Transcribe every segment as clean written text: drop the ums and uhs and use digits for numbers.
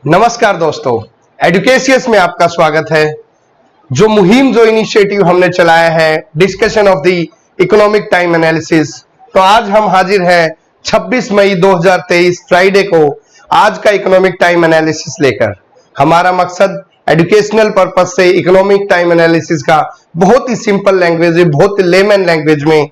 नमस्कार दोस्तों, एडुकेशियस में आपका स्वागत है। जो मुहिम, जो इनिशिएटिव हमने चलाया है, discussion of the economic time analysis, तो आज हम हाजिर हैं 26 मई 2023 फ्राइडे को आज का इकोनॉमिक टाइम एनालिसिस लेकर। हमारा मकसद एजुकेशनल पर्पस से इकोनॉमिक टाइम एनालिसिस का बहुत ही सिंपल लैंग्वेज में, बहुत ही लेमन लैंग्वेज में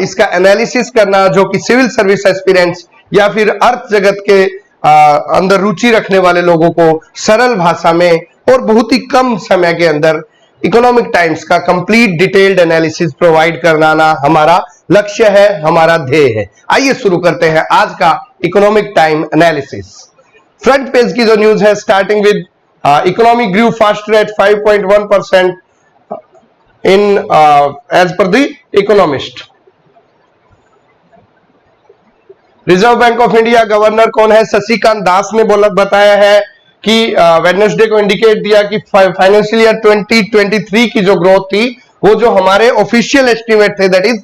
इसका एनालिसिस करना, जो कि सिविल सर्विस एस्पिरेंट्स या फिर अर्थ जगत के अंदर रुचि रखने वाले लोगों को सरल भाषा में और बहुत ही कम समय के अंदर इकोनॉमिक टाइम्स का कंप्लीट डिटेल्ड एनालिसिस प्रोवाइड कराना हमारा लक्ष्य है, हमारा ध्येय है। आइए शुरू करते हैं आज का economic time analysis. Front page की जो न्यूज है, starting with economy grew faster at 5.1% in as per the economist. Reserve Bank of India governor कौन है? शशिकांत दास ने बताया है कि वेडनेसडे को इंडिकेट दिया कि फाइनेंशियल ईयर 2023 की जो ग्रोथ थी वो जो हमारे ऑफिशियल एस्टिमेट थे दैट इज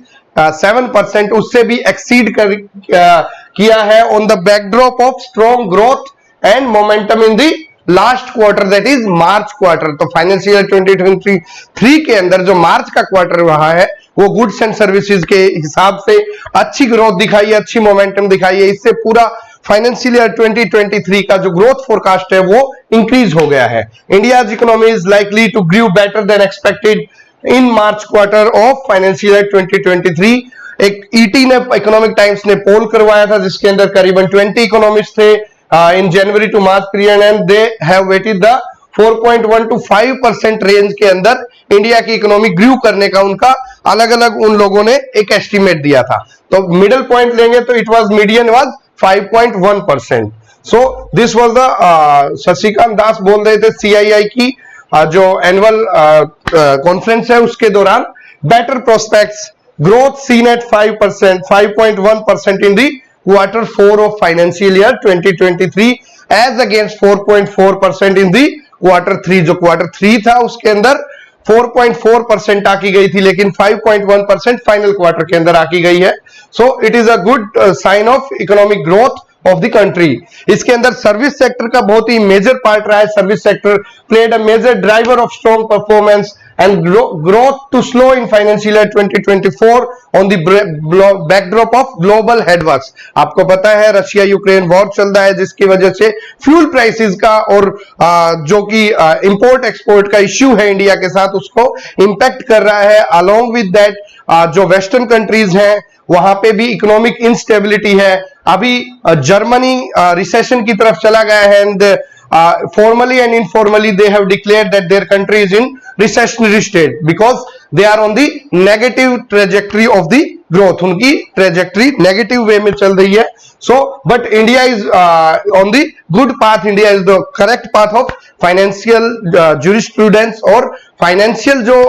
7%, उससे भी एक्सीड किया है on the backdrop of strong growth and momentum in the last quarter that is March quarter. तो फाइनेंशियल ईयर 2023 के अंदर जो मार्च का क्वार्टर रहा है वो गुड्स एंड सर्विसेज के हिसाब से अच्छी ग्रोथ दिखाई है, अच्छी मोमेंटम दिखाई है। इससे पूरा फाइनेंशियल ईयर 2023 का जो ग्रोथ फोरकास्ट है वो इंक्रीज हो गया है। India's economy is likely to grow better than expected in March quarter of financial year 2023। एक ईटी ने, इकोनॉमिक टाइम्स ने पोल करवाया था जिसके अंदर करीबन 20 इकोनॉमिस्ट थे in January to March period and they have weighted the 4.1 to 5% range के अंदर इंडिया की इकोनॉमी ग्रू करने का उनका अलग अलग उन लोगों ने एक एस्टिमेट दिया था। तो मिडिल पॉइंट लेंगे तो it was median was 5.1%। So this was the Shashikant Das बोल रहे थे सीआईआई की जो एनुअल कॉन्फ्रेंस है उसके दौरान, better prospects growth seen at 5.1% in the Q4 of financial year 2023 as against 4.4% in the Q3। जो Q3 था उसके अंदर 4.4% आकी गई थी, लेकिन 5.1% फाइनल क्वार्टर के अंदर आकी गई है। So it is a good sign of economic growth of the country. इसके अंदर सर्विस सेक्टर का बहुत ही मेजर पार्ट रहा है। Service sector played a major driver of strong performance and growth to slow in financial year 2024 on the backdrop of global headworks. आपको पता है Russia Ukraine war चल रहा है जिसकी वजह से फ्यूल प्राइसेस का और जो कि इंपोर्ट एक्सपोर्ट का इश्यू है इंडिया के साथ, उसको इंपैक्ट कर रहा है। अलोंग विद दैट जो वेस्टर्न कंट्रीज हैं वहां पे भी इकोनॉमिक इंस्टेबिलिटी है। अभी जर्मनी रिसेशन की तरफ चला गया है and formally and informally they have declared that their country is in recessionary state because they are on the negative trajectory of the growth। उनकी trajectory negative way में चल रही है। So but India is on the good path। India is the correct path of financial jurisprudence और financial जो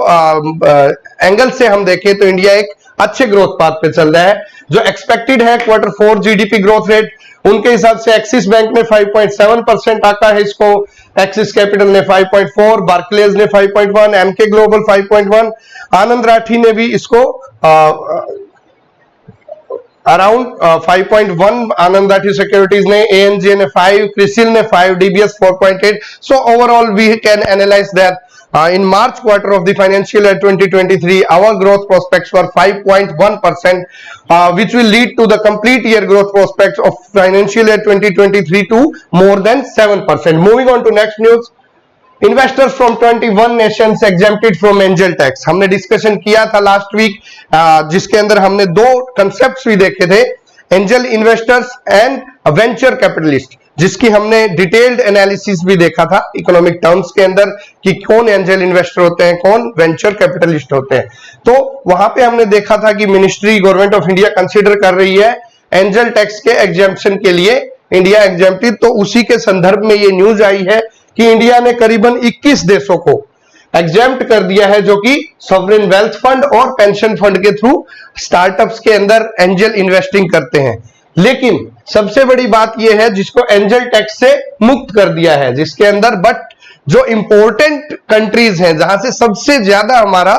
angle से हम देखें तो इंडिया एक अच्छे ग्रोथ पाथ पे चल रहा है। जो एक्सपेक्टेड है Q4 जीडीपी ग्रोथ रेट उनके हिसाब से एक्सिस बैंक ने 5.7% आका है इसको, एक्सिस कैपिटल ने 5.4, बार्कलेज ने 5.1, एमके ग्लोबल 5.1, आनंद राठी ने भी इसको अराउंड 5.1 आनंद राठी सिक्योरिटीज ने, एएनजे ने 5, क्रिसिल ने 5, DBS 4.8। So overall we can analyse that in March quarter of the financial year 2023 our growth prospects were 5.1%, which will lead to the complete year growth prospects of financial year 2023 to more than 7%। moving on to next news, investors from 21 nations exempted from angel tax। हमने discussion किया था last week जिसके अंदर हमने दो concepts भी देखे थे, angel investors and venture capitalist, जिसकी हमने डिटेल्ड एनालिसिस भी देखा था इकोनॉमिक टर्म्स के अंदर कि कौन एंजल इन्वेस्टर होते हैं, कौन वेंचर कैपिटलिस्ट होते हैं। तो वहां पे हमने देखा था कि ministry government of India consider कर रही है एंजल टैक्स के एग्जेम्पशन के लिए इंडिया एग्जेम्प्टेड। तो उसी के संदर्भ में ये न्यूज आई है कि इंडिया ने करीबन 21 देशों को एग्जेम्प्ट कर दिया है जो कि सॉवरेन वेल्थ फंड और पेंशन फंड के थ्रू स्टार्टअप्स के अंदर एंजल इन्वेस्टिंग करते हैं। लेकिन सबसे बड़ी बात यह है जिसको एंजल टैक्स से मुक्त कर दिया है, जिसके अंदर बट जो इंपॉर्टेंट कंट्रीज हैं जहां से सबसे ज्यादा हमारा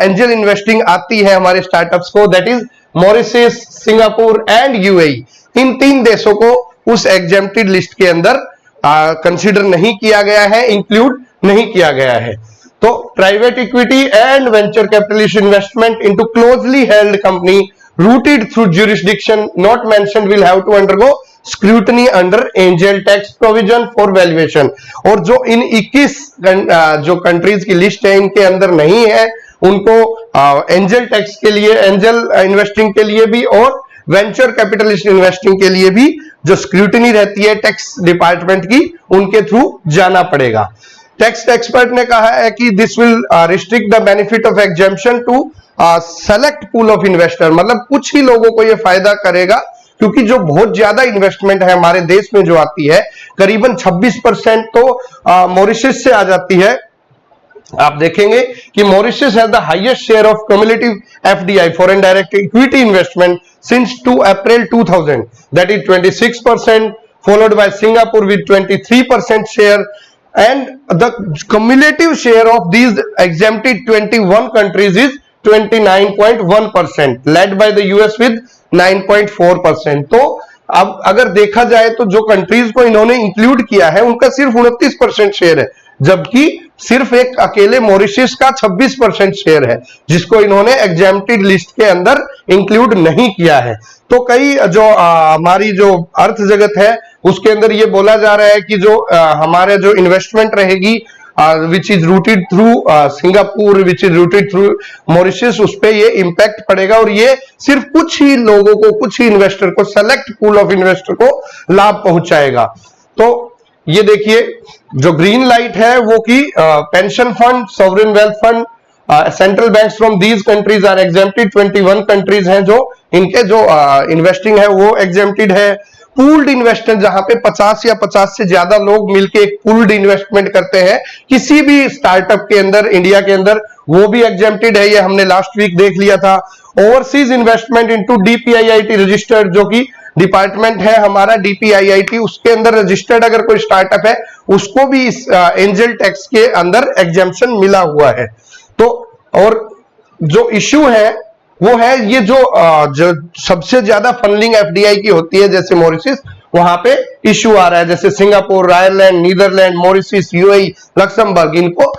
एंजल इन्वेस्टिंग आती है हमारे स्टार्टअप्स को, that is Mauritius, Singapore and UAE. इन तीन देशों को उस एग्जेम्प्टेड लिस्ट के अंदर कंसीडर नहीं किया गया है, इंक्लूड नहीं किया गया है। तो private equity and venture capitalist investment into closely held company routed through jurisdiction not mentioned will have to undergo scrutiny under angel tax provision for valuation. और जो इन 21 जो कंट्रीज की लिस्ट है इनके अंदर नहीं है, उनको एंजल टैक्स के लिए, एंजल इन्वेस्टिंग के लिए भी और वेंचर कैपिटलिस्ट इन्वेस्टिंग के लिए भी जो स्क्रूटनी रहती है टैक्स डिपार्टमेंट की, उनके थ्रू जाना पड़ेगा। टैक्स एक्सपर्ट ने कहा है कि this will restrict the benefit of exemption to select pool of investor, मतलब कुछ ही लोगों को यह फायदा करेगा, क्योंकि जो बहुत ज्यादा इन्वेस्टमेंट है हमारे देश में जो आती है, करीबन 26% तो मॉरिशस से आ जाती है। आप देखेंगे कि Mauritius has the highest share of cumulative FDI foreign direct equity investment since 2 April 2000, that is 26%, followed by Singapore with 23% share, and the cumulative share of these exempted 21 countries is 29.1%, led by the US with 9.4%। तो अब अगर देखा जाए तो जो countries को इन्होंने include किया है उनका सिर्फ 29% शेयर है, जबकि सिर्फ एक अकेले मॉरिशस का 26% शेयर है जिसको इन्होंने एग्जेम्प्टेड लिस्ट के अंदर इंक्लूड नहीं किया है। तो कई जो हमारी जो अर्थ जगत है उसके अंदर ये बोला जा रहा है कि जो हमारे जो इन्वेस्टमेंट रहेगी which is rooted through Singapore, which is rooted through Mauritius, उस पे ये इंपैक्ट पड़ेगा और ये सिर्फ कुछ ही लोगों को, कुछ ही इन्वेस्टर को, सेलेक्ट पूल ऑफ इन्वेस्टर को लाभ पहुंचाएगा। तो ये देखिए जो ग्रीन लाइट है वो कि pension fund, sovereign wealth fund, central banks from these countries are exempted. 21 countries हैं जो इनके जो इन्वेस्टिंग है वो एग्जेम्प्टेड है। पूल्ड इन्वेस्टमेंट, जहां पे 50 या 50 से ज्यादा लोग मिलके एक पूल्ड इन्वेस्टमेंट करते हैं किसी भी स्टार्टअप के अंदर इंडिया के अंदर, वो भी एग्जेम्प्टेड है, ये हमने लास्ट वीक देख लिया था। Overseas investment into DPIIT registered, जो कि डिपार्टमेट है हमारा डीपीआईआईटी, उसके अंदर रजिस्टर्ड अगर कोई स्टार्टअप है उसको भी इस एंजल टैक्स के अंदर एग्जेम्पशन मिला हुआ है। तो और जो इश्यू है वो है ये जो सबसे ज्यादा फंडिंग एफडीआई की होती है जैसे मॉरिशस, वहां पे इश्यू आ रहा है, जैसे Singapore, Ireland, Netherland, Mauritius, UAE, Luxembourg, इनको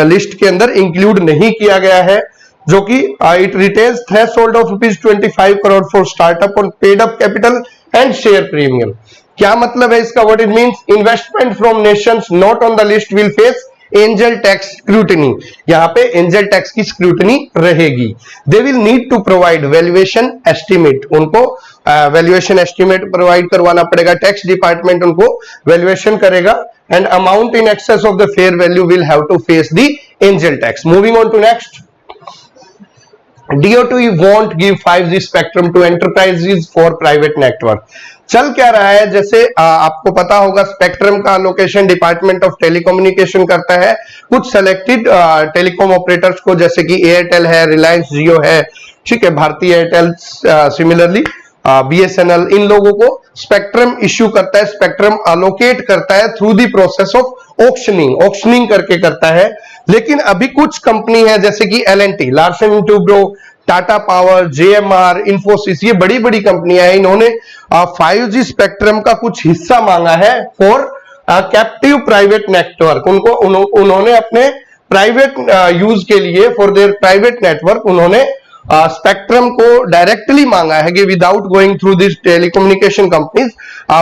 लिस्ट के अंदर इंक्लूड नहीं किया गया है, जो कि it retains threshold of ₹25 crore for startup on paid up capital and share premium. क्या मतलब है इसका? What it means, investment from nations not on the list will face angel tax scrutiny. यहां पे एंजल टैक्स की स्क्रूटनी रहेगी। They will need to provide valuation estimate, उनको valuation estimate provide करवाना पड़ेगा, टैक्स डिपार्टमेंट उनको वैल्यूएशन करेगा, and amount in excess of the fair value will have to face the angel tax. Moving on to next, DOT won't give 5G spectrum to enterprises for private network। चल क्या रहा है, जैसे आपको पता होगा स्पेक्ट्रम का अलोकेशन डिपार्टमेंट ऑफ टेलीकम्युनिकेशन करता है कुछ सेलेक्टेड टेलीकॉम ऑपरेटर्स को, जैसे कि एयरटेल है, रिलायंस जियो है, ठीक है, भारती एयरटेल, सिमिलरली BSNL, इन लोगों को स्पेक्ट्रम इश्यू करता है, स्पेक्ट्रम अलोकेट करता है through the process of auctioning करके करता है। लेकिन अभी कुछ कंपनी है जैसे कि L&T, Larsen and Toubro, Tata power, JMR, Infosys, ये बड़ी बड़ी कंपनियां हैं, इन्होंने 5G स्पेक्ट्रम का कुछ हिस्सा मांगा है फॉर कैप्टिव प्राइवेट नेटवर्क। उन्होंने अपने प्राइवेट यूज के लिए, फॉर देयर प्राइवेट नेटवर्क, उन्होंने स्पेक्ट्रम को डायरेक्टली मांगा है कि without going through this telecommunication companies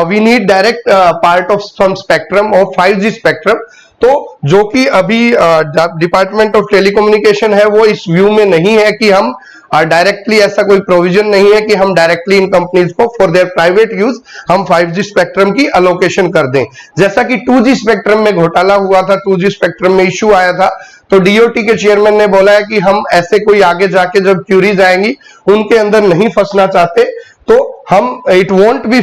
we need direct part of some spectrum और 5G स्पेक्ट्रम। तो जो कि अभी डिपार्टमेंट ऑफ टेलीकम्युनिकेशन है वो इस व्यू में नहीं है कि हम डायरेक्टली, ऐसा कोई प्रोविजन नहीं है कि हम डायरेक्टली इन कंपनीज को फॉर देयर प्राइवेट यूज हम 5G स्पेक्ट्रम की अलोकेशन कर दें। जैसा कि 2G स्पेक्ट्रम में घोटाला हुआ था, 2G स्पेक्ट्रम में इश्यू आया था, तो DOT के चेयरमैन ने बोला है कि हम ऐसे कोई आगे जाके जब क्यूरीज आएंगी उनके अंदर नहीं फंसना चाहते, तो हम it won't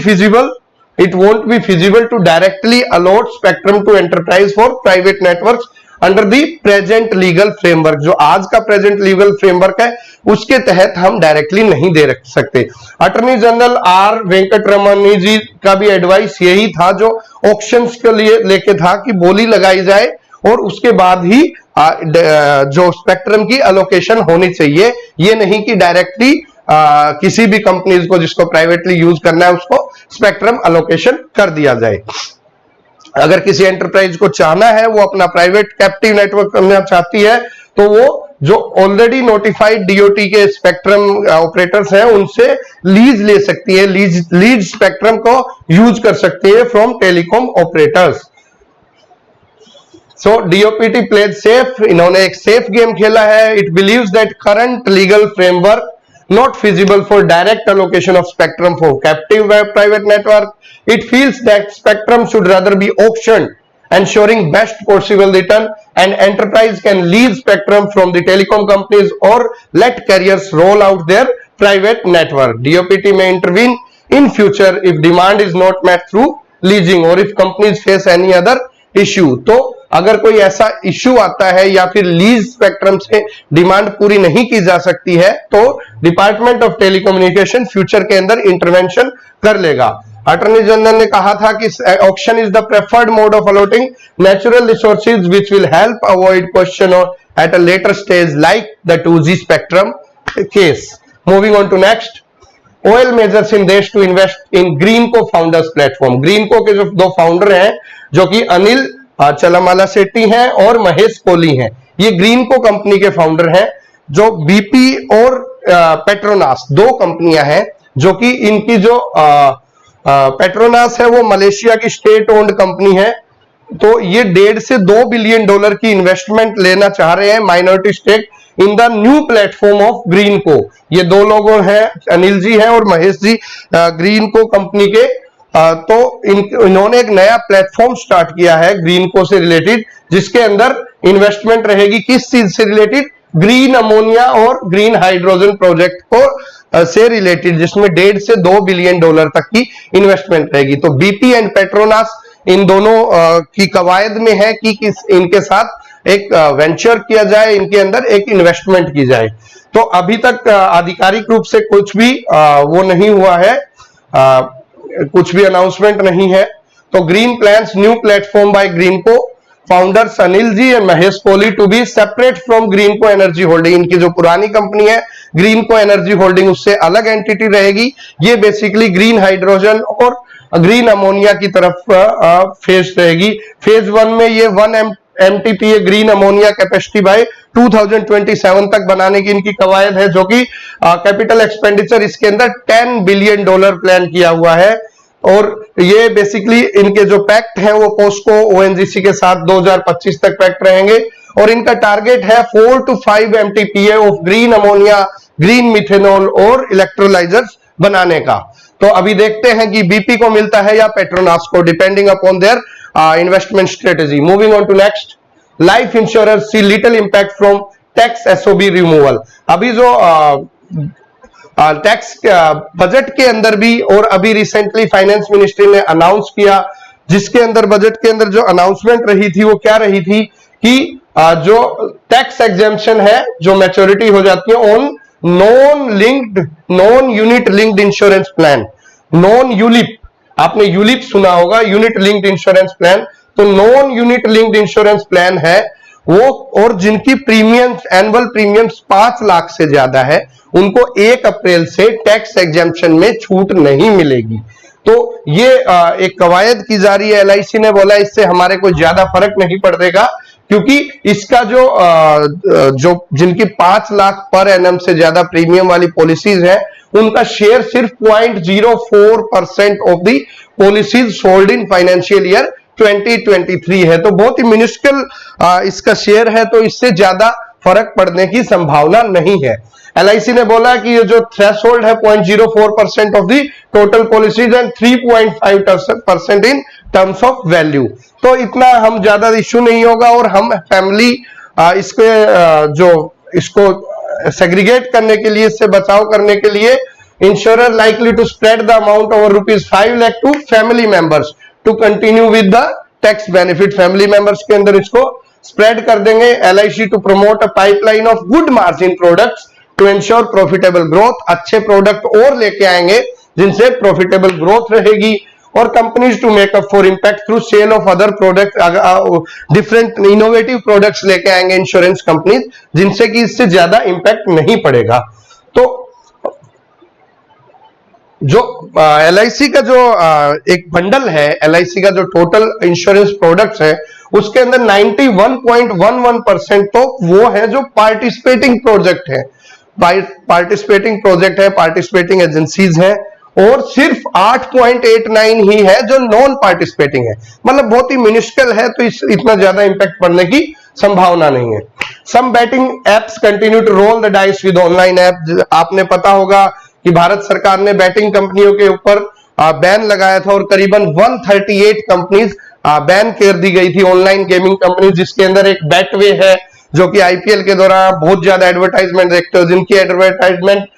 be feasible to directly allot spectrum to enterprise for private networks under the present legal framework। जो आज का प्रेजेंट लीगल फ्रेमवर्क है उसके तहत हम डायरेक्टली नहीं दे सकते। अटॉर्नी जनरल आर वेंकटरमणी जी का भी एडवाइस यही था, जो ऑक्शंस के लिए लेके था कि बोली लगाई जाए और उसके बाद ही जो स्पेक्ट्रम की अलोकेशन होनी चाहिए, ये नहीं कि डायरेक्टली किसी भी कंपनीज को जिसको प्राइवेटली यूज करना है उसको स्पेक्ट्रम अलोकेशन कर दिया जाए। अगर किसी एंटरप्राइज को चाहना है, वो अपना प्राइवेट कैप्टिव नेटवर्क करना चाहती है, तो वो जो ऑलरेडी नोटिफाइड डीओटी के स्पेक्ट्रम ऑपरेटर्स हैं उनसे लीज ले सकती है, लीज स्पेक्ट्रम को यूज कर सकती है from telecom operators. So DOPT plays safe, इन्होंने एक सेफ गेम खेला है। It believes that current legal framework not feasible for direct allocation of spectrum for captive private network. It feels that spectrum should rather be auctioned, ensuring best possible return, and enterprise can lease spectrum from the telecom companies or let carriers roll out their private network. DOPT may intervene in future if demand is not met through leasing or if companies face any other issue. तो अगर कोई ऐसा issue आता है या फिर lease spectrum से demand पूरी नहीं की जा सकती है, तो डिपार्टमेंट ऑफ टेलीकम्युनिकेशन फ्यूचर के अंदर इंटरवेंशन कर लेगा। अटॉर्नी जनरल ने कहा था कि auction is the preferred mode of allotting natural resources which will help avoid question at a later stage like the 2G spectrum case. Moving on to next, OL measures in देश to invest in Greenko founders platform. Greenko के जो दो founder हैं, जो कि अनिल चलमाला शेट्टी हैं और महेश कोहली हैं, ये ग्रीनको कंपनी के फाउंडर हैं। जो बीपी और पेट्रोनास दो कंपनियां हैं, जो कि इनकी जो पेट्रोनास है वो मलेशिया की स्टेट ओन्ड कंपनी है। तो ये $1.5 से $2 बिलियन की इन्वेस्टमेंट लेना चाह रहे हैं, minority stake in the new platform of Greenko. ये दो लोगों हैं, अनिल जी हैं और महेश जी, ग्रीनको कंपनी के। तो इन्होंने एक नया प्लेटफॉर्म स्टार्ट किया है ग्रीनको से रिलेटेड, जिसके अंदर इन्वेस्टमेंट रहेगी किस चीज से रिलेटेड, ग्रीन अमोनिया और ग्रीन हाइड्रोजन प्रोजेक्ट को से रिलेटेड, जिसमें $1.5 से $2 बिलियन तक की इन्वेस्टमेंट रहेगी। तो बीपी एंड पेट्रोनास इन दोनों की कवायद में है कि इनके साथ एक वेंचर किया जाए, इनके अंदर एक इन्वेस्टमेंट की जाए। तो अभी तक आधिकारिक रूप से कुछ भी वो नहीं हुआ है, कुछ भी अनाउंसमेंट नहीं है। तो green plans new platform by Greenko founders Anil ji and Mahesh Kohli to be separate from Greenko energy holding. इनकी जो पुरानी कंपनी है ग्रीनको एनर्जी होल्डिंग, उससे अलग एंटिटी रहेगी। ये बेसिकली ग्रीन हाइड्रोजन और ग्रीन अमोनिया की तरफ फेज रहेगी। फेज 1 में ये 1 MTPA green ammonia capacity by 2027 तक बनाने की इनकी कवायद है, जो कि कैपिटल एक्सपेंडिचर इसके अंदर $10 बिलियन प्लान किया हुआ है। और ये बेसिकली इनके जो पैक्ट हैं वो पोस्को ONGC के साथ 2025 तक पैक्ट रहेंगे। और इनका टारगेट है 4 to 5 MTPA of green ammonia, green methanol और इलेक्ट्रोलाइजर्स बनाने का। तो अभी देखते हैं कि बीपी को मिलता है या पेट्रोनास को, depending upon their investment strategy. Moving on to next, life insurance see little impact from tax SOB removal. अभी जो टैक्स बजट के अंदर भी और अभी रिसेंटली फाइनेंस मिनिस्ट्री ने अनाउंस किया, जिसके अंदर बजट के अंदर जो अनाउंसमेंट रही थी वो क्या रही थी कि जो टैक्स एग्जेम्पशन है, जो मैच्योरिटी हो जाती है on non unit linked insurance plan, non ULIP, आपने यूलिप सुना होगा, यूनिट लिंक्ड इंश्योरेंस प्लान। तो non unit linked insurance plan है वो, और जिनकी प्रीमियम्स, एनुअल प्रीमियम्स 5 लाख से ज्यादा है, उनको 1 अप्रैल से टैक्स एग्जेम्पशन में छूट नहीं मिलेगी। तो ये एक कवायद की जा रही है। LIC ने बोला इससे हमारे कोई ज्यादा फर्क नहीं पड़ेगा, क्योंकि इसका जो जिनकी 5 लाख पर एनम से ज्यादा प्रीमियम वाली पॉलिसीज है, उनका शेयर सिर्फ 0.04% of the policies sold in financial year 2023 है। तो बहुत ही मिनिस्कल इसका शेयर है, तो इससे ज्यादा फर्क पड़ने की संभावना नहीं है। LIC ने बोला कि ये जो थ्रेशोल्ड है 0.04% of the total policies and 3.5% in terms of value. तो इतना हम ज्यादा इश्यू नहीं होगा, और हम फैमिली इसको सेग्रीगेट करने के लिए, इससे बचाव करने के लिए, insurer likely to spread the amount over ₹5 lakh to family members to continue with the tax benefit. Family members के अंदर इसको स्प्रेड कर देंगे। LIC to promote a pipeline of good margin products to ensure profitable growth. अच्छे product और लेके आएंगे जिनसे प्रॉफिटेबल ग्रोथ रहेगी। और companies to make up for impact through sale of other product, different innovative products लेके आएंगे इंश्योरेंस कंपनीज, जिनसे कि इससे ज्यादा इंपैक्ट नहीं पड़ेगा। तो जो LIC का जो एक बंडल है, LIC का जो टोटल इंश्योरेंस प्रोडक्ट्स है, उसके अंदर 91.11% तो वो है जो पार्टिसिपेटिंग प्रोजेक्ट है, पार्टिसिपेटिंग एजेंसीज हैं, और सिर्फ 8.89 ही है जो नॉन पार्टिसिपेटिंग है। मतलब बहुत ही मिनिस्कल है, तो इतना ज्यादा इंपैक्ट पड़ने की संभावना नहीं है। Some betting apps continue to roll the dice with online app. आपने पता होगा कि भारत सरकार ने बैटिंग कंपनियों के ऊपर बैन लगाया था और करीबन 138 कंपनीज बैन कर दी गई थी, ऑनलाइन गेमिंग कंपनी, जिसके अंदर एक बैटवे है जो कि IPL के दौरान बहुत ज्यादा एडवर्टाइजमेंट देखते हो, जिनकी एडवर्टाइजमेंट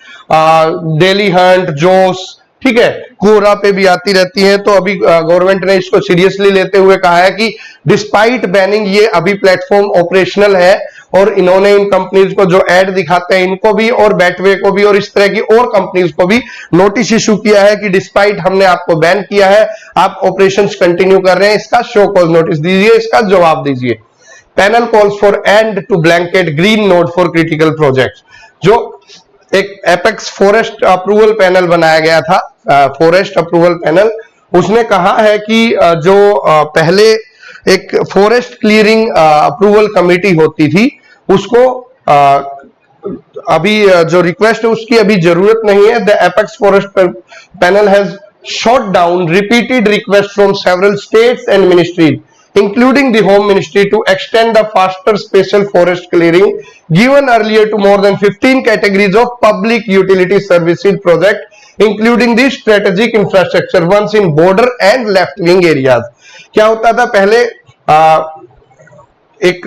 डेली हंट, जोश, ठीक है, कोरा पे भी आती रहती है। तो अभी गवर्नमेंट ने इसको सीरियसली लेते हुए कहा है कि डिस्पाइट बैनिंग ये अभी प्लेटफॉर्म ऑपरेशनल है, और इन्होंने इन कंपनीज को जो एड दिखाते हैं इनको भी, और बैटवे को भी, और इस तरह की और कंपनीज को भी नोटिस इशू किया है कि डिस्पाइट हमने आपको बैन किया है, आप ऑपरेशंस कंटिन्यू कर रहे हैं, इसका शो कॉज नोटिस दीजिए, इसका जवाब दीजिए। Panel calls for end to blanket green note for critical projects. जो एक एपेक्स फॉरेस्ट अप्रूवल पैनल बनाया गया था, फॉरेस्ट अप्रूवल पैनल, उसने कहा है कि जो पहले एक फॉरेस्ट क्लियरिंग अप्रूवल कमेटी होती थी, उसको अभी जो रिक्वेस्ट है उसकी अभी जरूरत नहीं है। The apex forest panel has shot down repeated request from several states and ministries including the Home Ministry to extend the faster special forest clearing given earlier to more than 15 categories of public utility services project, including the strategic infrastructure ones in border and left wing areas। क्या होता था पहले, एक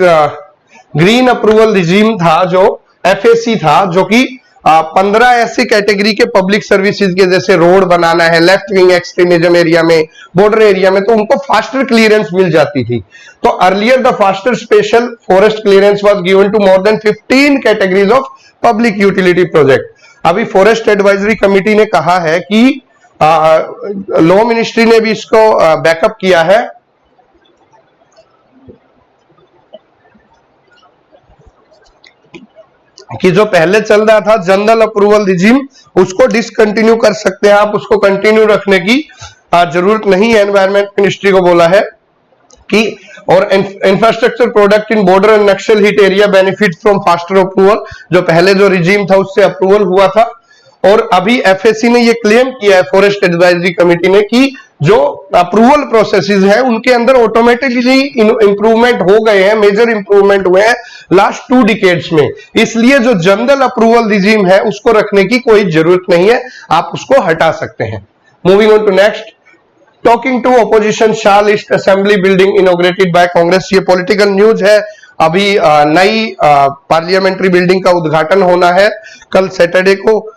green approval regime था जो FAC था, जो कि 15 ऐसी कैटेगरी के पब्लिक सर्विसेज के, जैसे रोड बनाना है, लेफ्ट विंग एक्सट्रीमिज्म एरिया में, बॉर्डर एरिया में, तो उनको फास्टर क्लियरेंस मिल जाती थी। तो earlier the faster special forest clearance was given to more than 15 categories of public utility project. अभी फॉरेस्ट एडवाइजरी कमिटी ने कहा है कि लॉ मिनिस्ट्री ने भी इसको बैकअप किया है कि जो पहले चल रहा था जनरल अप्रूवल रिजीम, उसको डिसकंटिन्यू कर सकते हैं आप, उसको कंटिन्यू रखने की जरूरत नहीं है। एनवायरमेंट मिनिस्ट्री को बोला है कि, और infrastructure product in border and Naxal hit area benefit from faster approval, जो पहले जो रिजीम था उससे अप्रूवल हुआ था। और अभी FAC ने ये क्लेम किया है, फॉरेस्ट एडवाइजरी कमेटी ने, कि जो अप्रूवल प्रोसेसेस हैं उनके अंदर ऑटोमेटिकली इंप्रूवमेंट हो गए हैं, मेजर इंप्रूवमेंट हुए हैं लास्ट 2 डिकेड्स में। इसलिए जो जनरल अप्रूवल रिजीम है उसको रखने की कोई जरूरत नहीं है, आप उसको हटा सकते हैं। Moving on to next, talking to opposition shall east assembly building inaugurated by Congress. ये पॉलिटिकल न्यूज है। अभी नई पार्लियामेंट्री बिल्डिंग का उद्घाटन होना है कल सैटरडे को,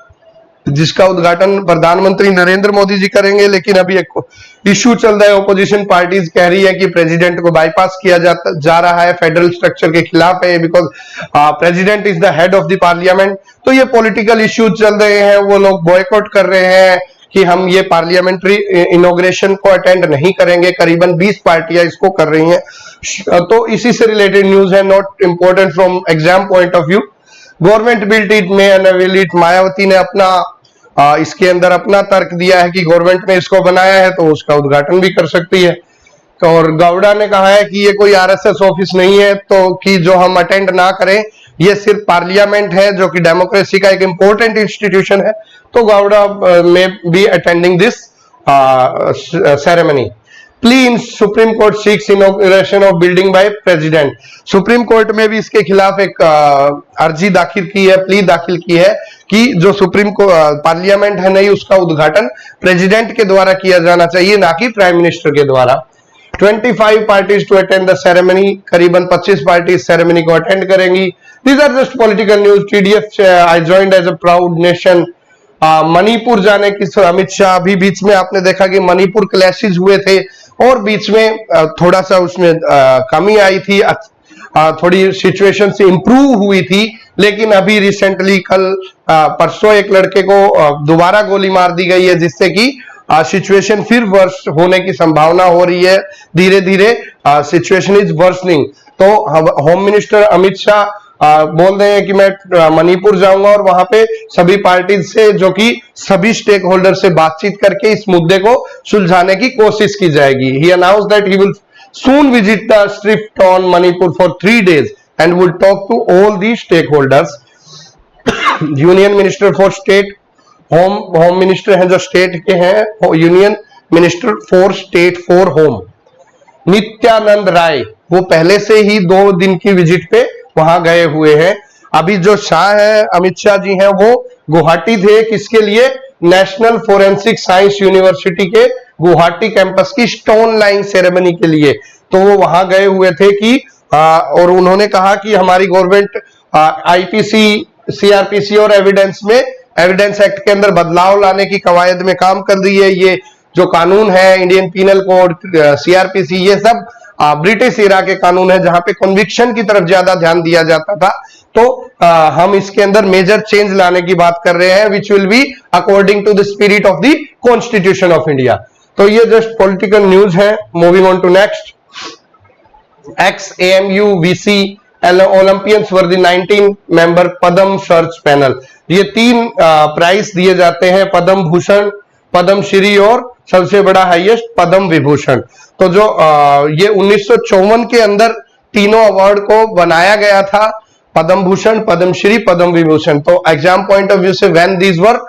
जिसका उद्घाटन प्रधानमंत्री नरेंद्र मोदी जी करेंगे। लेकिन अभी एक इश्यू चल रहा है, ऑपोजिशन पार्टीज कह रही है कि प्रेसिडेंट को बाईपास किया जा रहा है, फेडरल स्ट्रक्चर के खिलाफ है, because president is the head of the parliament. तो ये पॉलिटिकल इश्यूज चल रहे हैं, वो लोग बॉयकॉट कर रहे हैं कि हम ये पार्लियामेंट्री इनॉग्रेशन को अटेंड नहीं करेंगे। करीबन 20 पार्टियां इसको कर रही हैं। तो इसी से रिलेटेड न्यूज है, not important from exam point of view. Government built it में अनअवेल इट। मायावती ने अपना इसके अंदर अपना तर्क दिया है कि गवर्नमेंट ने इसको बनाया है तो उसका उद्घाटन भी कर सकती है। और गौड़ा ने कहा है कि ये कोई RSS ऑफिस नहीं है, तो कि जो हम अटेंड ना करें, ये सिर्फ पार्लियामेंट है जो कि डेमोक्रेसी का एक इंपॉर्टेंट इंस्टीट्यूशन है। तो गौड़ा में be attending this ceremony. Plea in supreme court seeks inauguration of building by president. Supreme court में भी इसके खिलाफ एक अर्जी दाखिल की है, प्ली दाखिल की है कि जो सुप्रीम पार्लियामेंट है नहीं, उसका उद्घाटन प्रेसिडेंट के द्वारा किया जाना चाहिए, ना कि प्राइम मिनिस्टर के द्वारा। 25 parties to attend the ceremony. करीबन 25 पार्टी सेरेमनी को अटेंड करेंगी। These are just political news. TDF I joined as a proud nation. Manipur जाने की अमित शाह, अभी बीच में आपने देखा कि मणिपुर क्लैशेस हुए थे और बीच में थोड़ा सा उसमें कमी आई थी, थोड़ी सिचुएशन से इंप्रूव हुई थी। लेकिन अभी रिसेंटली कल परसों एक लड़के को दोबारा गोली मार दी गई है, जिससे कि सिचुएशन फिर वर्स होने की संभावना हो रही है। धीरे धीरे सिचुएशन इज वर्सनिंग। तो होम मिनिस्टर अमित शाह बोल रहे हैं कि मैं मणिपुर जाऊंगा और वहां पे सभी पार्टी से, जो कि सभी स्टेक होल्डर से बातचीत करके इस मुद्दे को सुलझाने की कोशिश की जाएगी। He announced that he will soon visit the strip on Manipur for 3 days and will talk to all the stakeholders. Union minister for state, home minister हैं जो स्टेट के हैं, union minister for state for home Nityanand Rai, वो पहले से ही 2 दिन की visit पे वहां गए हुए हैं। अभी जो शाह है, अमित शाह जी हैं, वो गुवाहाटी थे, किसके लिए? नेशनल फोरेंसिक साइंस यूनिवर्सिटी के गुवाहाटी कैंपस की स्टोन लाइन सेरेमनी के लिए। तो वो वहां गए हुए थे कि और उन्होंने कहा कि हमारी गवर्नमेंट आईपीसी, सीआरपीसी और एविडेंस एक्ट के अंदर बदलाव लाने की कवायद में काम कर रही है। ये जो कानून है, इंडियन पीनल कोड, सीआरपीसी, ये सब ब्रिटिश इरा के कानून है जहां पे कन्विक्शन की तरफ ज्यादा ध्यान दिया जाता था। तो हम इसके अंदर मेजर चेंज लाने की बात कर रहे हैं, which will be according to the spirit of the constitution of India. तो ये जस्ट पॉलिटिकल न्यूज है। Moving on to next, ex AMU VC Olympians were the 19 member Padma search panel. ये 3 प्राइज दिए जाते हैं, पद्म भूषण, पद्म श्री और सबसे बड़ा हाईएस्ट पद्म विभूषण। तो जो ये 1954 के अंदर तीनों अवार्ड को बनाया गया था, पद्म भूषण, पद्म श्री, पद्म विभूषण। तो एग्जाम पॉइंट ऑफ व्यू से when these were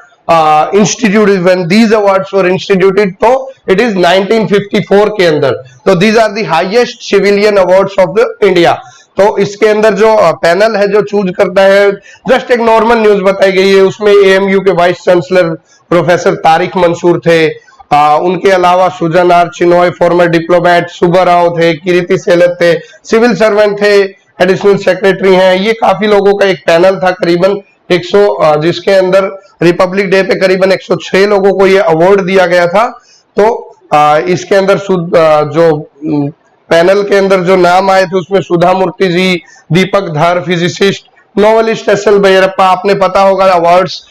instituted, when these awards were instituted, तो it is 1954 के अंदर। तो these are the highest civilian awards of the India। तो इसके अंदर जो पैनल है जो चूज करता है, जस्ट एक नॉर्मल न्यूज बताई गई है, उसमें एएमयू के vice chancellor professor Tariq Mansoor थे, उनके अलावा Sujan R Chinoy former diplomat, Subbarao थे, कीर्ति सेलत थे, सिविल सर्वेंट थे, एडिशनल सेक्रेटरी हैं। ये काफी लोगों का एक पैनल था, करीबन 100, जिसके अंदर रिपब्लिक डे पे करीबन 106 लोगों को ये अवार्ड दिया गया था। तो इसके अंदर जो पैनल के अंदर जो नाम आए थे उसमें सुधा मूर्ति जी, दीपक धर फिजिसिस्ट, नोवेलिस्ट एसएल भैरप्पा। आपने पता होगा अवार्ड्स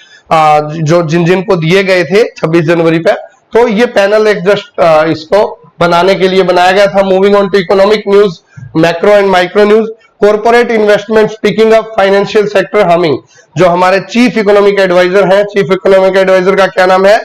जो जिन को दिए गए थे 26 जनवरी पे। तो ये पैनल एक जस्ट इसको बनाने के लिए बनाया गया था। Moving on to economic news, macro and micro news. Corporate investment picking up, financial sector humming. जो हमारे चीफ इकोनॉमिक एडवाइजर हैं, चीफ इकोनॉमिक एडवाइजर का क्या नाम है?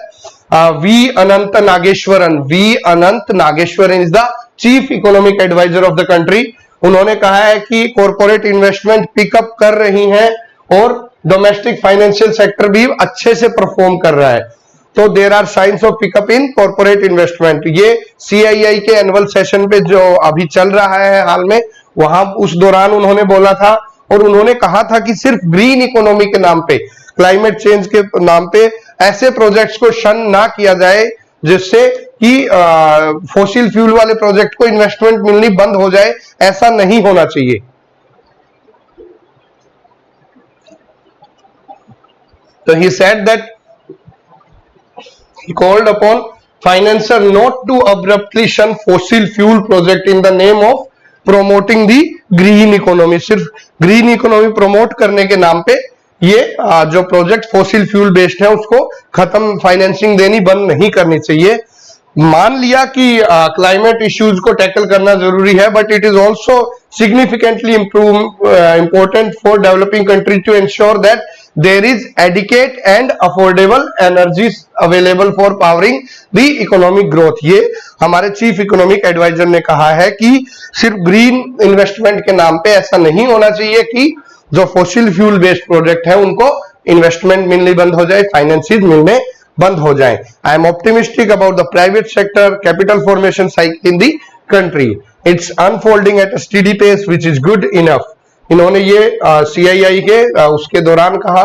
V Anantha Nageswaran. V Anantha Nageswaran is the chief economic adviser of the country. उन्होंने कहा है कि कॉर्पोरेट इन्वेस्टमेंट पिकअप कर रही हैं और डोमेस्टिक फाइनेंशियल सेक्टर भी अच्छे से परफॉर्म कर रहा है। तो there are signs of pickup in corporate investment. ये सीआईआई के एनुअल सेशन पे जो अभी चल रहा है हाल में, वहां उस दौरान उन्होंने बोला था और उन्होंने कहा था कि सिर्फ ग्रीन इकोनॉमी के नाम पे, क्लाइमेट चेंज के नाम पे ऐसे प्रोजेक्ट्स को शन ना किया जाए जिससे कि फॉसिल फ्यूल वाले प्रोजेक्ट को इन्वेस्टमेंट मिलनी बंद हो जाए। ऐसा नहीं होना चाहिए। तो he said that he called upon financier not to abruptly shun fossil fuel project in the name of promoting the green economy। सिर्फ ग्रीन इकोनॉमी प्रमोट करने के नाम पे ये जो प्रोजेक्ट फॉसिल फ्यूल बेस्ड है उसको खत्म, फाइनेंसिंग देनी बंद नहीं करनी चाहिए। मान लिया कि क्लाइमेट इश्यूज को टैकल करना जरूरी है, but it is also significantly important for developing country to ensure that there is adequate and affordable energies available for powering the economic growth। ये हमारे चीफ इकोनॉमिक एडवाइजर ने कहा है कि सिर्फ ग्रीन इन्वेस्टमेंट के नाम पे ऐसा नहीं होना चाहिए कि जो फॉसिल फ्यूल बेस्ड प्रोजेक्ट है उनको इन्वेस्टमेंट मिलनी बंद हो जाए, फाइनेंसिस मिलने बंद हो जाए। I am optimistic about the private sector capital formation cycle in the country. It's unfolding at a steady pace which is good enough. इन्होंने ये सीआईआई के उसके दौरान कहा,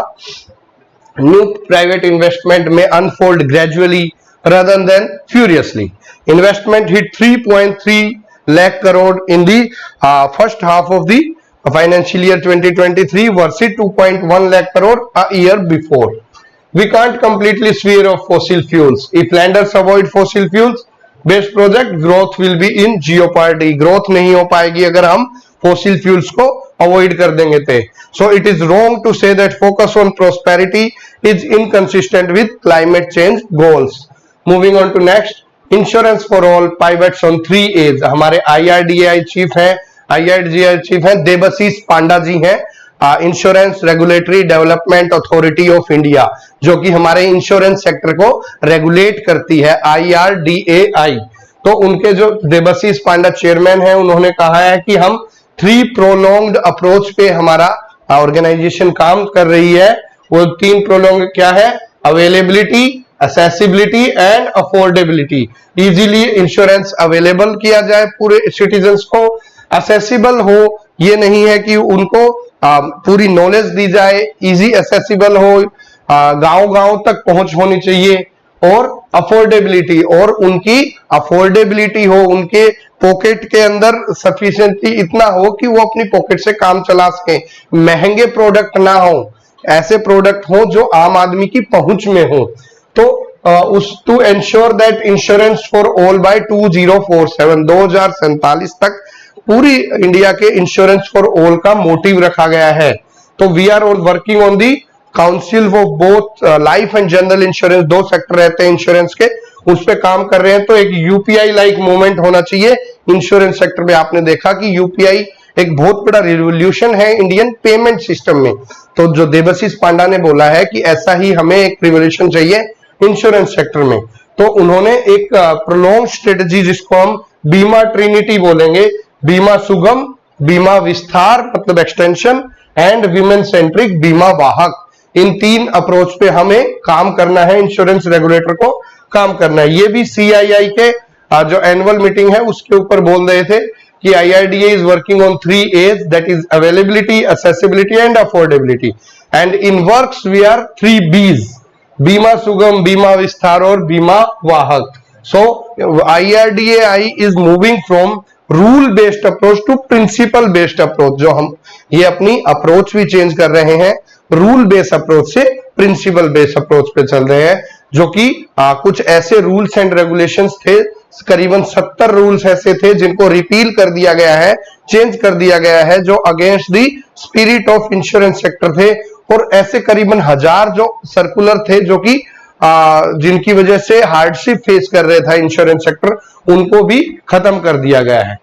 न्यू प्राइवेट इन्वेस्टमेंट में unfold gradually rather than furiously। Investment hit 3.3 lakh crore in the first half of the financial year 2023 versus 2.1 lakh crore a year before। We can't completely swear off fossil fuels। If lenders avoid fossil fuels based project, growth will be in jeopardy। Growth नहीं हो पाएगी अगर हम fossil fuels को avoid कर देंगे थे। So it is wrong to say that focus on prosperity is inconsistent with climate change goals. Moving on to next, insurance for all pivots on 3 A's। हमारे आईआरडीआई चीफ हैं, देबशीष पांडा जी हैं, insurance regulatory development authority of India, जो कि हमारे insurance sector को regulate करती है, IRDAI। तो उनके जो देबाशीष पांडा चेयरमैन है, उन्होंने कहा है कि हम 3 प्रोलॉन्ग्ड अप्रोच पे हमारा ऑर्गेनाइजेशन काम कर रही है। वो 3 प्रोलॉन्ग क्या है? Availability, accessibility and affordability. Easily insurance available किया जाए पूरे सिटीजन्स को, एक्सेसिबल हो, ये नहीं है कि उनको पूरी नॉलेज दी जाए, इजी एक्सेसिबल हो, गांव-गांव तक पहुंच होनी चाहिए, और अफोर्डेबिलिटी, और उनकी अफोर्डेबिलिटी हो, उनके पॉकेट के अंदर सफिशिएंटली इतना हो कि वो अपनी पॉकेट से काम चला सके, महंगे प्रोडक्ट ना हो, ऐसे प्रोडक्ट हो जो आम आदमी की पहुंच में हो। तो उस to ensure that insurance for all by 2047 तक पूरी इंडिया के इंश्योरेंस फॉर ऑल का मोटिव रखा गया है। तो we are working on the council for both life and general insurance, 2 sector रहते हैं इंश्योरेंस के, उस पे काम कर रहे हैं। तो एक यूपीआई लाइक मूवमेंट होना चाहिए इंश्योरेंस सेक्टर में। आपने देखा कि यूपीआई एक बहुत बड़ा रिवोल्यूशन है इंडियन पेमेंट सिस्टम में। तो जो देबाशीष पांडा ने बोला है कि ऐसा ही हमें एक रिवोल्यूशन चाहिए इंश्योरेंस सेक्टर में, तो उन्होंने एक प्रोलॉन्ग स्ट्रेटजी, जिसको हम बीमा ट्रिनिटी बोलेंगे, बीमा सुगम, बीमा विस्तार मतलब एक्सटेंशन, एंड विमेन सेंट्रिक बीमा वाहक, इन 3 अप्रोच पे हमें काम करना है, इंश्योरेंस रेगुलेटर को काम करना है। ये भी CII के जो एनुअल मीटिंग है उसके ऊपर बोल रहे थे कि IRDA is working on 3 A's, that is availability, accessibility and affordability, and in works we are 3 B's, बीमा सुगम, बीमा विस्तार और बीमा वाहक। So IRDAI is moving from rule based approach to principle based approach, जो हम ये अपनी अप्रोच भी चेंज कर रहे हैं, रूल बेस्ड अप्रोच से प्रिंसिपल बेस्ड अप्रोच पे चल रहे हैं, जो कि कुछ ऐसे रूल्स एंड रेगुलेशंस थे, करीबन 70 रूल्स ऐसे थे जिनको रिपील कर दिया गया है, चेंज कर दिया गया है, जो against the spirit of insurance sector थे, और ऐसे करीबन 1000 जो सर्कुलर थे जो कि जिनकी वजह से हार्डशिप फेस कर रहा था इंश्योरेंस सेक्टर, उनको भी खत्म कर दिया गया है।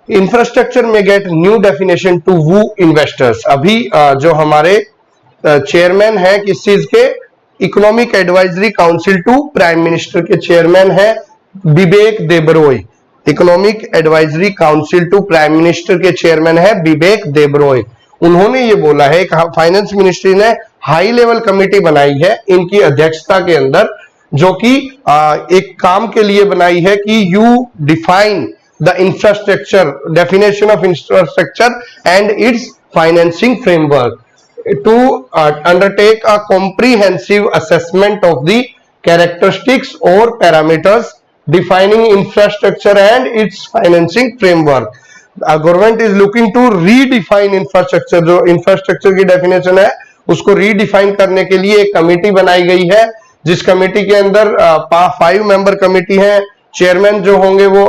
इंफ्रास्ट्रक्चर में get new definition to woo investors. अभी जो हमारे चेयरमैन है किस चीज के, economic advisory council to prime minister के चेयरमैन है Bibek Debroy. Economic advisory council to prime minister के चेयरमैन है बिबेक देबरॉय। उन्होंने ये बोला है, फाइनेंस मिनिस्ट्री ने हाई लेवल कमेटी बनाई है इनकी अध्यक्षता के अंदर, जो कि एक काम के लिए बनाई है कि you define the infrastructure, definition of infrastructure and its financing framework, to undertake a comprehensive assessment of the characteristics और parameters defining infrastructure and its financing framework. Government is looking to redefine infrastructure, जो infrastructure की definition है उसको redefine करने के लिए एक committee बनाई गई है, जिस कमेटी के अंदर 5 मेंबर कमेटी है। चेयरमैन जो होंगे वो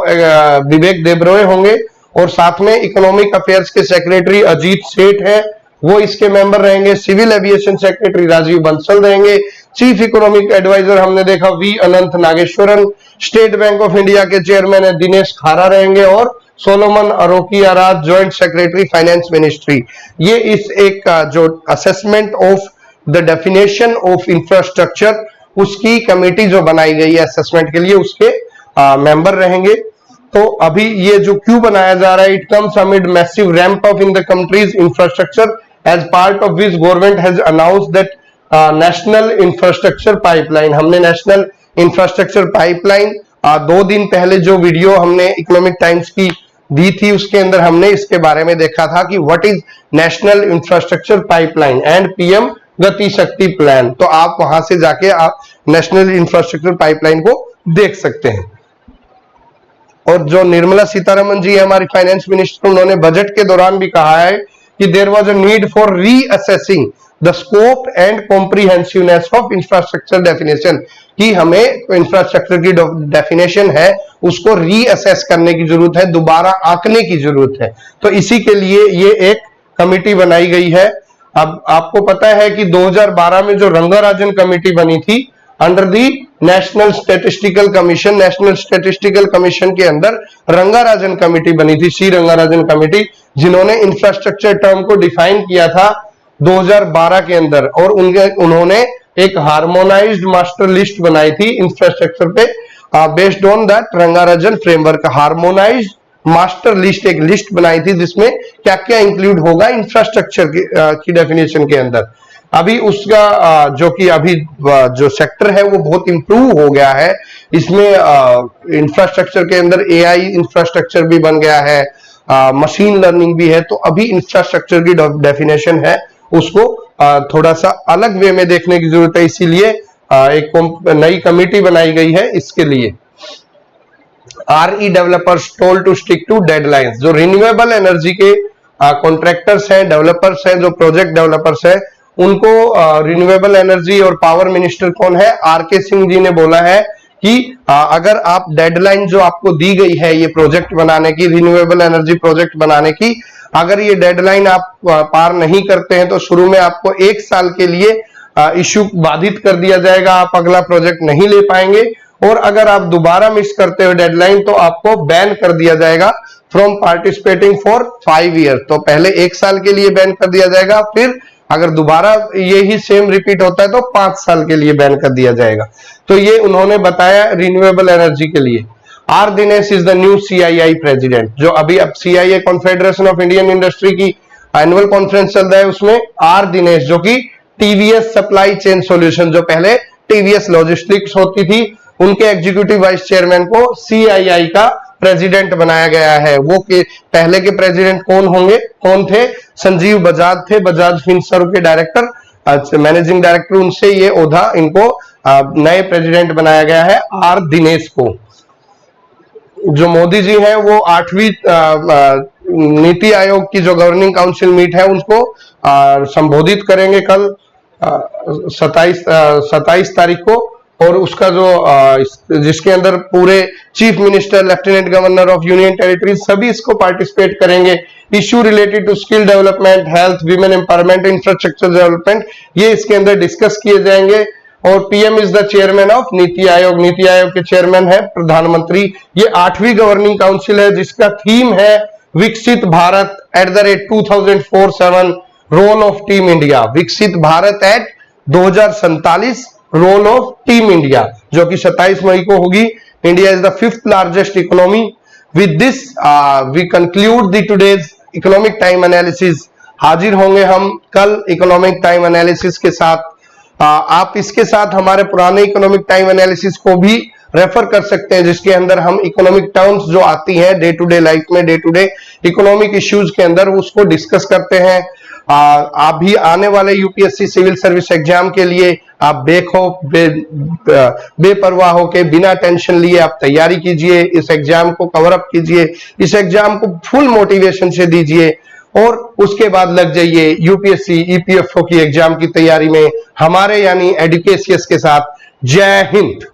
विवेक देबरॉय होंगे, और साथ में इकोनॉमिक अफेयर्स के सेक्रेटरी अजीत सेठ है, वो इसके मेंबर रहेंगे। Civil aviation secretary Rajiv Bansal रहेंगे। चीफ इकोनॉमिक एडवाइजर हमने देखा V Anantha Nageswaran. State Bank of India के चेयरमैन है दिनेश खारा रहेंगे, और Solomon Arokia Raj joint secretary finance ministry. ये इस एक जो assessment of the definition of infrastructure, उसकी कमेटी जो बनाई गई है असेसमेंट के लिए, उसके मेंबर रहेंगे। तो अभी ये जो क्यों बनाया जा रहा है, it comes amid massive ramp up in the country's infrastructure as part of which government has announced that national infrastructure pipeline. हमने नेशनल इंफ्रास्ट्रक्चर पाइपलाइन 2 दिन पहले जो वीडियो हमने इकोनॉमिक टाइम्स की दी थी, उसके अंदर हमने इसके बारे में देखा था कि what is national infrastructure pipeline and PM गति शक्ति प्लान। तो आप वहां से जाके आप नेशनल इंफ्रास्ट्रक्चर पाइपलाइन को देख सकते हैं। और जो निर्मला सीतारमन जी है हमारी फाइनेंस मिनिस्टर, उन्होंने बजट के दौरान भी कहा है कि there was a need for reassessing the scope and comprehensiveness of infrastructure definition, कि हमें इंफ्रास्ट्रक्चर की डेफिनेशन है उसको रीअसेस करने की जरूरत है, दोबारा आंकने की जरूरत है। तो इसी के लिए ये एक कमेटी बनाई गई है। अब आपको पता है कि 2012 में जो रंगाराजन कमेटी बनी थी under the national statistical commission के अंदर रंगाराजन कमेटी बनी थी, सी रंगाराजन कमेटी, जिन्होंने इंफ्रास्ट्रक्चर टर्म को डिफाइन किया था 2012 के अंदर, और उन्होंने एक हार्मोनाइज्ड मास्टर लिस्ट बनाई थी इंफ्रास्ट्रक्चर पे, based on that Rangarajan framework. Harmonised master list, एक लिस्ट बनाई थी जिसमें क्या क्या इंक्लूड होगा इंफ्रास्ट्रक्चर की डेफिनेशन के अंदर। अभी उसका जो कि अभी जो सेक्टर है वो बहुत इंप्रूव हो गया है। इसमें इंफ्रास्ट्रक्चर के अंदर एआई इंफ्रास्ट्रक्चर भी बन गया है, मशीन लर्निंग भी है। तो अभी इंफ्रास्ट्रक्चर की डेफिनेशन है उसको थोड़ा सा अलग वे में देखने की जरूरत है, इसीलिए एक नई कमेटी बनाई गई है इसके लिए। RE developers told to stick to deadlines. जो रिन्यूएबल एनर्जी के कॉन्ट्रैक्टर्स हैं, डेवलपर्स हैं, जो प्रोजेक्ट डेवलपर्स हैं, उनको रिन्यूएबल एनर्जी और पावर मिनिस्टर कौन है, RK सिंह जी ने बोला है कि अगर आप डेडलाइन जो आपको दी गई है ये प्रोजेक्ट बनाने की, रिन्यूएबल एनर्जी प्रोजेक्ट बनाने की, अगर ये डेडलाइन आप पार नहीं करते हैं तो शुरू में आपको 1 साल के लिए इश्यू बाधित कर दिया जाएगा, आप अगला प्रोजेक्ट नहीं ले पाएंगे। और अगर आप दोबारा मिस करते हो डेडलाइन तो आपको बैन कर दिया जाएगा फ्रॉम पार्टिसिपेटिंग फॉर 5 ईयर। तो पहले 1 साल के लिए बैन कर दिया जाएगा, फिर अगर दोबारा यही सेम रिपीट होता है तो 5 साल के लिए बैन कर दिया जाएगा। तो ये उन्होंने बताया रिन्यूएबल एनर्जी के लिए। R Dinesh is the new CII president. जो अभी अब CII confederation of Indian industry की एनुअल कॉन्फ्रेंस चल रहा है, उसमें आर दिनेश जो कि TVS सप्लाई चेन सॉल्यूशन, जो पहले TVS लॉजिस्टिक्स होती थी, उनके एग्जीक्यूटिव वाइस चेयरमैन को CII का प्रेसिडेंट बनाया गया है। वो के पहले के प्रेसिडेंट कौन थे, संजीव बजाज थे, बजाज फिनसर्व के डायरेक्टर, मैनेजिंग डायरेक्टर। उनसे ये ओहदा इनको नए प्रेसिडेंट बनाया गया है आर दिनेश को। जो मोदी जी हैं वो 8वीं नीति आयोग की जो गवर्निंग काउंसिल मीट है उसको संबोधित करेंगे कल 27 तारीख को। और उसका जो जिसके अंदर पूरे chief minister, lieutenant governor of union territories सभी इसको पार्टिसिपेट करेंगे। Issue related to skill development, health, women empowerment, infrastructure development, ये इसके अंदर डिस्कस किए जाएंगे। और PM is the chairman of NITI Aayog. NITI Aayog के चेयरमैन है प्रधानमंत्री। ये 8वीं गवर्निंग काउंसिल है जिसका थीम है Viksit Bharat @2047 role of team India. Viksit Bharat @ 2047 role of team India, जो कि 27 मई को होगी। India is the 5th largest economy. With this we conclude the today's economic time analysis. हाजिर होंगे हम कल इकोनॉमिक टाइम एनालिसिस के साथ। आप इसके साथ हमारे पुराने इकोनॉमिक टाइम एनालिसिस को भी रेफर कर सकते हैं, जिसके अंदर हम इकोनॉमिक टर्म्स जो आती हैं डे टू डे लाइफ में, day to day economic issues के अंदर उसको डिस्कस करते हैं। आप भी आने वाले UPSC सिविल सर्विस एग्जाम के लिए आप बेखौफ बेपरवाह होके बिना टेंशन लिए आप तैयारी कीजिए। इस एग्जाम को कवर अप कीजिए, इस एग्जाम को फुल मोटिवेशन से दीजिए और उसके बाद लग जाइए UPSC EPFO की एग्जाम की तैयारी में हमारे यानी एडुकेशियस के साथ। जय हिंद।